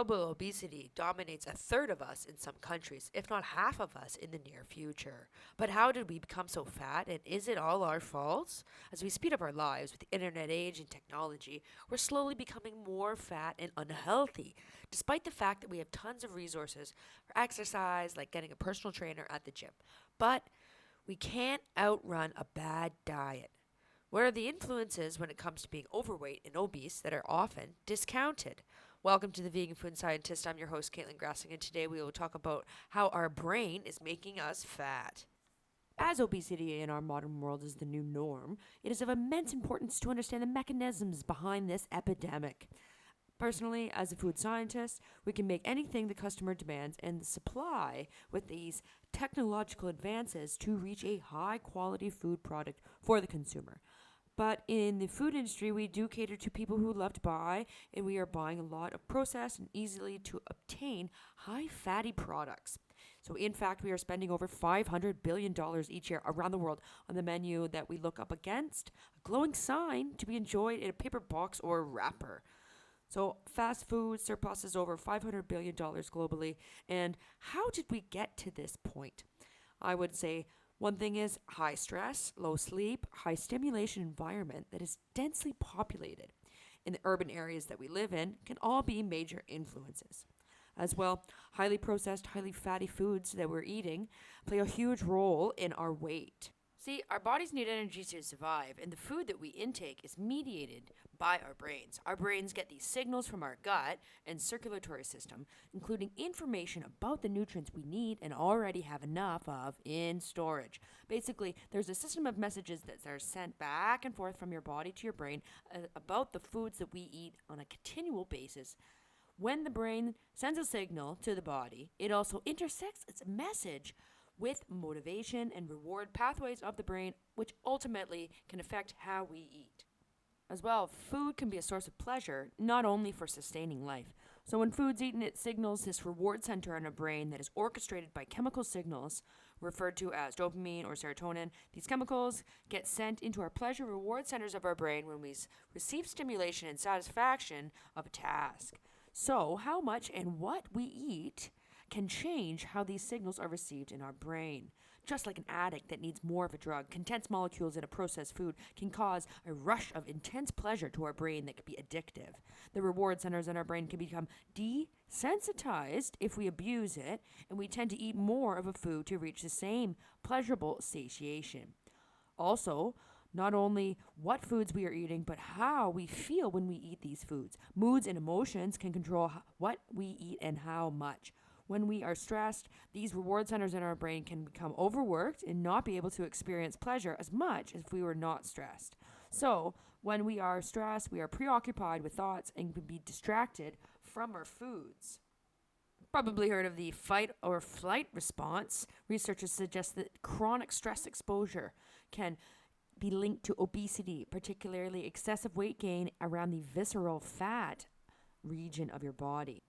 Global obesity dominates a third of us in some countries, if not half of us in the near future. But how did we become so fat, and is it all our fault? As we speed up our lives with the internet age and technology, we're slowly becoming more fat and unhealthy, despite the fact that we have tons of resources for exercise, like getting a personal trainer at the gym. But we can't outrun a bad diet. What are the influences when it comes to being overweight and obese that are often discounted? Welcome to the Vegan Food Scientist. I'm your host, Caitlin Grassing, and today we will talk about how our brain is making us fat. As obesity in our modern world is the new norm, it is of immense importance to understand the mechanisms behind this epidemic. Personally, as a food scientist, we can make anything the customer demands and supply with these technological advances to reach a high quality food product for the consumer. But in the food industry, we do cater to people who love to buy, and we are buying a lot of processed and easily to obtain high fatty products. So, in fact, we are spending over $500 billion each year around the world on the menu that we look up against a glowing sign to be enjoyed in a paper box or wrapper. So, fast food surpasses over $500 billion globally. And how did we get to this point? I would say one thing is high stress, low sleep, high stimulation environment that is densely populated in the urban areas that we live in can all be major influences. As well, highly processed, highly fatty foods that we're eating play a huge role in our weight. See, our bodies need energy to survive, and the food that we intake is mediated by our brains. Our brains get these signals from our gut and circulatory system, including information about the nutrients we need and already have enough of in storage. Basically, there's a system of messages that are sent back and forth from your body to your brain about the foods that we eat on a continual basis. When the brain sends a signal to the body, it also intersects its message with motivation and reward pathways of the brain, which ultimately can affect how we eat. As well, food can be a source of pleasure, not only for sustaining life. So when food's eaten, it signals this reward center in our brain that is orchestrated by chemical signals referred to as dopamine or serotonin. These chemicals get sent into our pleasure reward centers of our brain when we receive stimulation and satisfaction of a task. So how much and what we eat can change how these signals are received in our brain. Just like an addict that needs more of a drug, condensed molecules in a processed food can cause a rush of intense pleasure to our brain that can be addictive. The reward centers in our brain can become desensitized if we abuse it, and we tend to eat more of a food to reach the same pleasurable satiation. Also, not only what foods we are eating, but how we feel when we eat these foods. Moods and emotions can control what we eat and how much. When we are stressed, these reward centers in our brain can become overworked and not be able to experience pleasure as much as if we were not stressed. So, when we are stressed, we are preoccupied with thoughts and can be distracted from our foods. Probably heard of the fight or flight response. Researchers suggest that chronic stress exposure can be linked to obesity, particularly excessive weight gain around the visceral fat region of your body.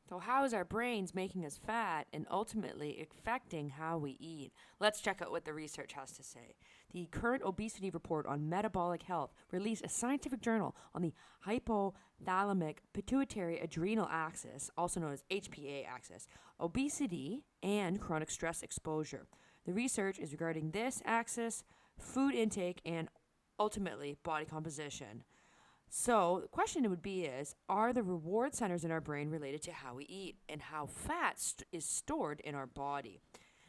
So how is our brains making us fat and ultimately affecting how we eat? Let's check out what the research has to say. The current obesity report on metabolic health released a scientific journal on the hypothalamic pituitary adrenal axis, also known as HPA axis, obesity and chronic stress exposure. The research is regarding this axis, food intake, and ultimately body composition. So the question would be are the reward centers in our brain related to how we eat and how fat is stored in our body?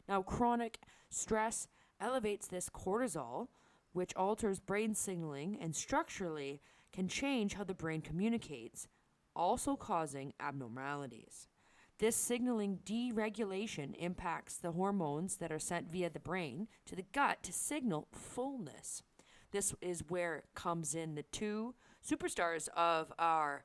Now, chronic stress elevates this cortisol, which alters brain signaling and structurally can change how the brain communicates, also causing abnormalities. This signaling deregulation impacts the hormones that are sent via the brain to the gut to signal fullness. This is where comes in the two superstars of our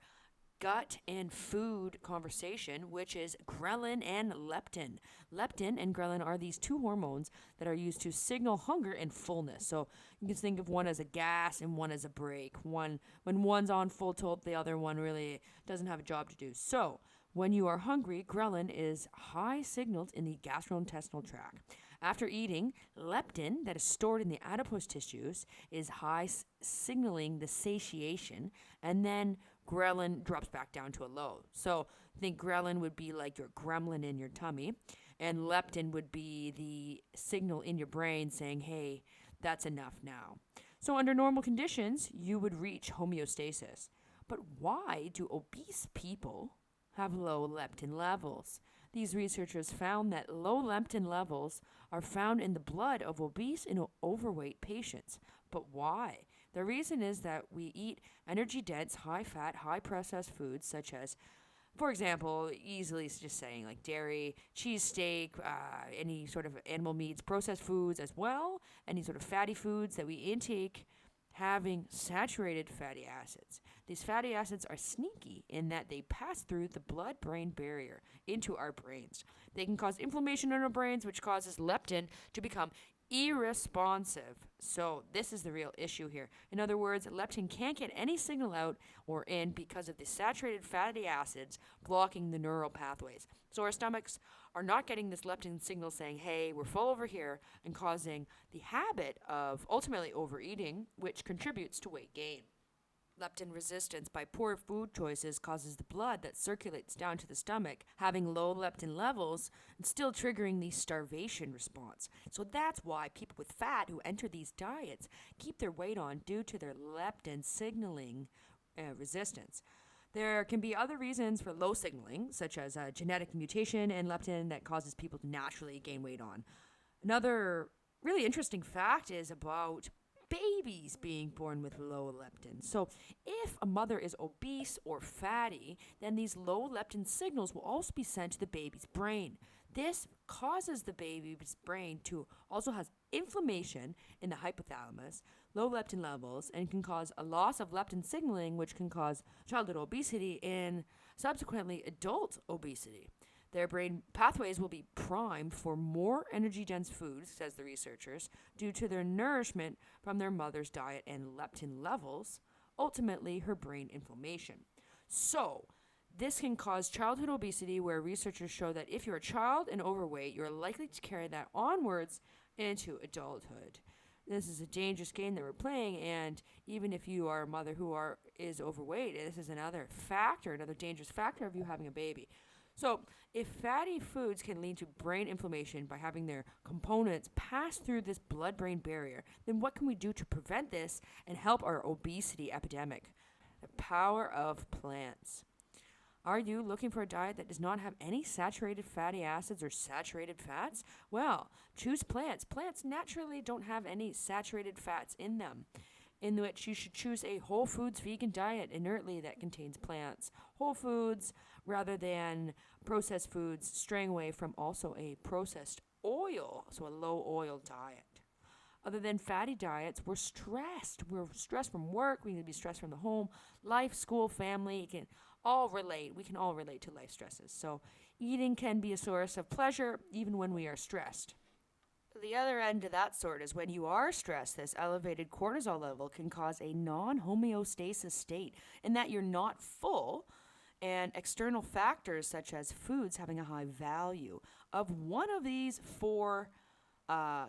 gut and food conversation, which is ghrelin and leptin. Leptin and ghrelin are these two hormones that are used to signal hunger and fullness. So you can think of one as a gas and one as a brake. When one's on full tilt, the other one really doesn't have a job to do. So when you are hungry, ghrelin is high signaled in the gastrointestinal tract. After eating, leptin, that is stored in the adipose tissues, is high, signaling the satiation, and then ghrelin drops back down to a low. So think ghrelin would be like your gremlin in your tummy, and leptin would be the signal in your brain saying, hey, that's enough now. So under normal conditions, you would reach homeostasis. But why do obese people have low leptin levels? These researchers found that low leptin levels are found in the blood of obese and overweight patients. But why? The reason is that we eat energy-dense, high-fat, high-processed foods such as, for example, easily just saying like dairy, cheese steak, any sort of animal meats, processed foods as well, any sort of fatty foods that we intake having saturated fatty acids. These fatty acids are sneaky in that they pass through the blood-brain barrier into our brains. They can cause inflammation in our brains, which causes leptin to become irresponsive. So this is the real issue here. In other words, leptin can't get any signal out or in because of the saturated fatty acids blocking the neural pathways. So our stomachs are not getting this leptin signal saying, hey, we're full over here, and causing the habit of ultimately overeating, which contributes to weight gain. Leptin resistance by poor food choices causes the blood that circulates down to the stomach having low leptin levels and still triggering the starvation response. So that's why people with fat who enter these diets keep their weight on due to their leptin signaling resistance. There can be other reasons for low signaling, such as a genetic mutation in leptin that causes people to naturally gain weight on. Another really interesting fact is about babies being born with low leptin. So if a mother is obese or fatty, then these low leptin signals will also be sent to the baby's brain. This causes the baby's brain to also have inflammation in the hypothalamus, low leptin levels, and can cause a loss of leptin signaling, which can cause childhood obesity and subsequently adult obesity. Their brain pathways will be primed for more energy-dense foods, says the researchers, due to their nourishment from their mother's diet and leptin levels, ultimately her brain inflammation. So, this can cause childhood obesity, where researchers show that if you're a child and overweight, you're likely to carry that onwards into adulthood. This is a dangerous game that we're playing, and even if you are a mother who is overweight, this is another dangerous factor of you having a baby. So, if fatty foods can lead to brain inflammation by having their components pass through this blood-brain barrier, then what can we do to prevent this and help our obesity epidemic? The power of plants. Are you looking for a diet that does not have any saturated fatty acids or saturated fats? Well, choose plants. Plants naturally don't have any saturated fats in them, in which you should choose a whole foods vegan diet inertly that contains plants. Whole foods rather than processed foods, straying away from also a processed oil, so a low oil diet. Other than fatty diets, we're stressed. We're stressed from work. We can be stressed from the home, life, school, family. We can all relate to life stresses. So eating can be a source of pleasure even when we are stressed. The other end of that sort is when you are stressed, this elevated cortisol level can cause a non-homeostasis state in that you're not full, and external factors such as foods having a high value of one of these four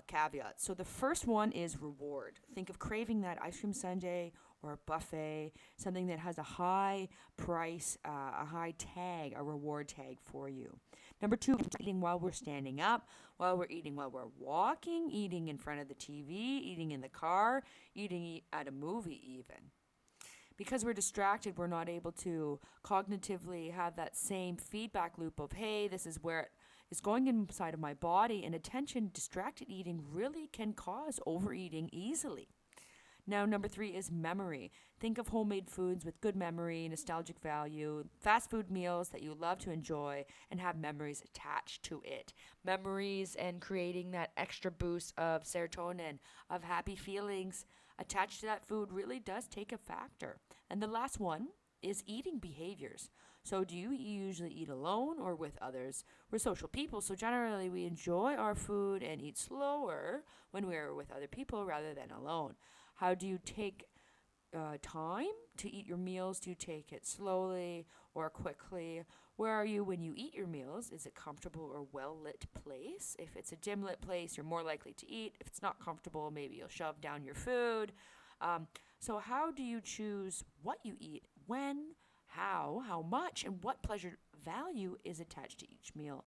caveats. So the first one is reward. Think of craving that ice cream sundae or a buffet, something that has a high price, a high tag, a reward tag for you. Number two, eating while we're standing up, while we're eating while we're walking, eating in front of the TV, eating in the car, eating at a movie even. Because we're distracted, we're not able to cognitively have that same feedback loop of, hey, this is where it is going inside of my body, and distracted eating really can cause overeating easily. Now, number three is memory. Think of homemade foods with good memory, nostalgic value, fast food meals that you love to enjoy and have memories attached to it. Memories and creating that extra boost of serotonin, of happy feelings attached to that food really does take a factor. And the last one is eating behaviors. So do you usually eat alone or with others? We're social people, so generally we enjoy our food and eat slower when we're with other people rather than alone. How do you take time to eat your meals? Do you take it slowly or quickly? Where are you when you eat your meals? Is it comfortable or well-lit place? If it's a dim-lit place, you're more likely to eat. If it's not comfortable, maybe you'll shove down your food. So how do you choose what you eat, when, how much, and what pleasure value is attached to each meal?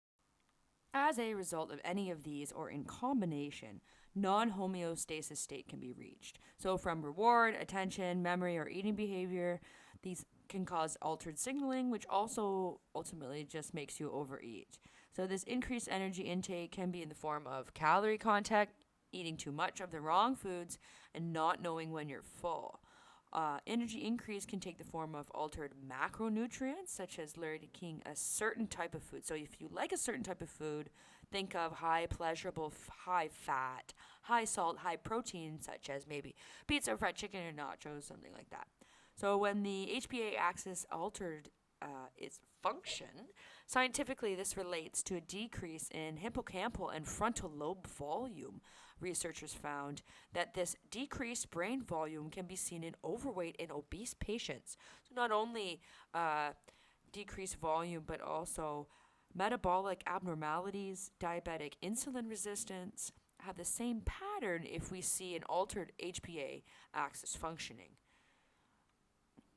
As a result of any of these or in combination, non-homeostasis state can be reached. So from reward, attention, memory, or eating behavior, these can cause altered signaling, which also ultimately just makes you overeat. So this increased energy intake can be in the form of calorie contact, eating too much of the wrong foods, and not knowing when you're full. Energy increase can take the form of altered macronutrients, such as liking a certain type of food. So if you like a certain type of food, think of high pleasurable, high fat, high salt, high protein, such as maybe pizza, fried chicken, or nachos, something like that. So when the HPA axis altered its function, scientifically this relates to a decrease in hippocampal and frontal lobe volume. Researchers found that this decreased brain volume can be seen in overweight and obese patients. So not only decreased volume, but also metabolic abnormalities, diabetic insulin resistance have the same pattern if we see an altered HPA axis functioning.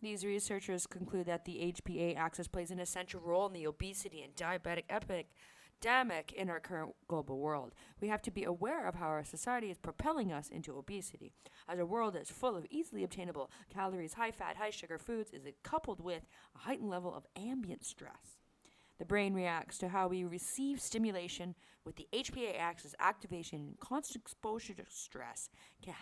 These researchers conclude that the HPA axis plays an essential role in the obesity and diabetic epidemic in our current global world. We have to be aware of how our society is propelling us into obesity. As a world that's full of easily obtainable calories, high fat, high sugar foods, is it coupled with a heightened level of ambient stress. The brain reacts to how we receive stimulation with the HPA axis activation and constant exposure to stress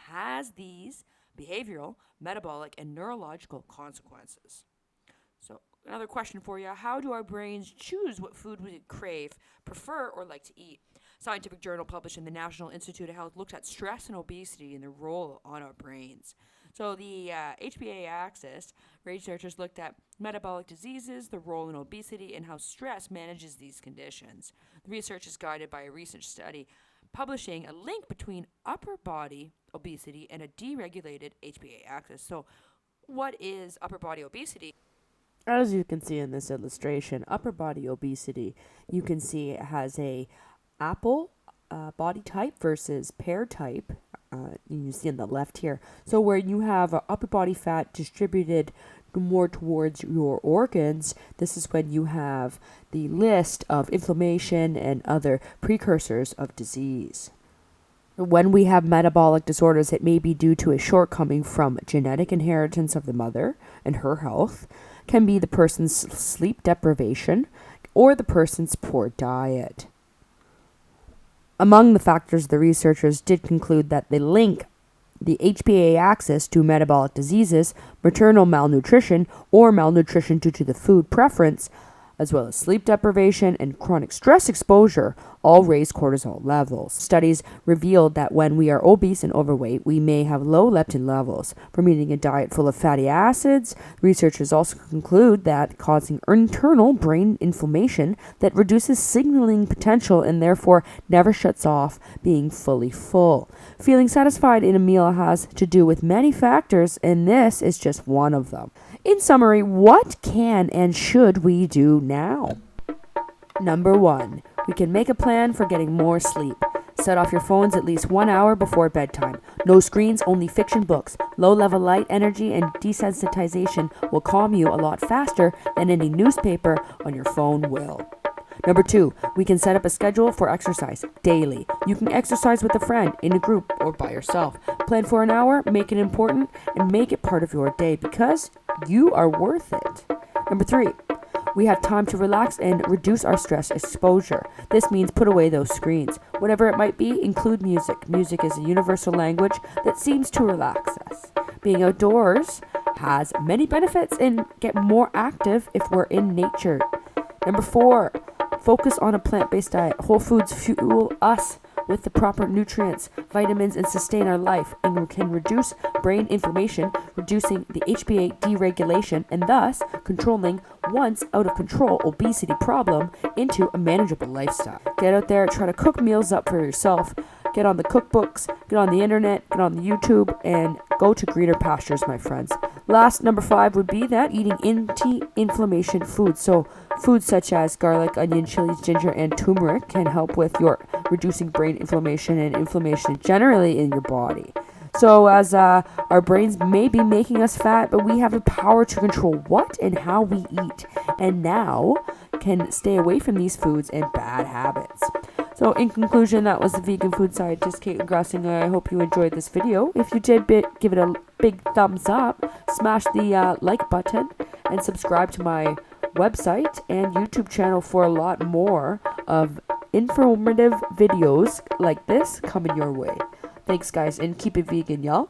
has these behavioral, metabolic, and neurological consequences. So another question for you: how do our brains choose what food we crave, prefer, or like to eat? Scientific journal published in the National Institute of Health looked at stress and obesity and their role on our brains. So the HPA axis, researchers looked at metabolic diseases, the role in obesity, and how stress manages these conditions. The research is guided by a recent study publishing a link between upper body obesity and a deregulated HPA axis. So what is upper body obesity? As you can see in this illustration, upper body obesity, you can see it has a apple body type versus pear type. You see on the left here. So where you have upper body fat distributed more towards your organs, this is when you have the list of inflammation and other precursors of disease. When we have metabolic disorders, it may be due to a shortcoming from genetic inheritance of the mother and her health, can be the person's sleep deprivation, or the person's poor diet. Among the factors, the researchers did conclude that they link the HPA axis to metabolic diseases, maternal malnutrition, or malnutrition due to the food preference, as well as sleep deprivation and chronic stress exposure, all raise cortisol levels. Studies revealed that when we are obese and overweight, we may have low leptin levels. From eating a diet full of fatty acids, researchers also conclude that causing internal brain inflammation that reduces signaling potential and therefore never shuts off being fully full. Feeling satisfied in a meal has to do with many factors, and this is just one of them. In summary, what can and should we do now? Number 1, we can make a plan for getting more sleep. Set off your phones at least 1 hour before bedtime. No screens, only fiction books. Low-level light, energy, and desensitization will calm you a lot faster than any newspaper on your phone will. Number 2, we can set up a schedule for exercise daily. You can exercise with a friend, in a group, or by yourself. Plan for an hour, make it important, and make it part of your day because you are worth it. Number 3, we have time to relax and reduce our stress exposure. This means put away those screens. Whatever it might be, include music. Music is a universal language that seems to relax us. Being outdoors has many benefits and get more active if we're in nature. Number 4, focus on a plant-based diet. Whole foods fuel us with the proper nutrients, vitamins, and sustain our life, and can reduce brain inflammation, reducing the HPA deregulation, and thus controlling once out of control obesity problem into a manageable lifestyle. Get out there, try to cook meals up for yourself. Get on the cookbooks, get on the internet, get on the YouTube, and go to greener pastures, my friends. Last, number 5 would be that eating anti-inflammation foods. So foods such as garlic, onion, chilies, ginger, and turmeric can help with your reducing brain inflammation and inflammation generally in your body. So as our brains may be making us fat, but we have the power to control what and how we eat, and now can stay away from these foods and bad habits. So in conclusion, that was the vegan food scientist Kate Grassinger. I hope you enjoyed this video. If you did, give it a big thumbs up, smash the like button, and subscribe to my website and YouTube channel for a lot more of informative videos like this coming your way. Thanks, guys, and keep it vegan, y'all.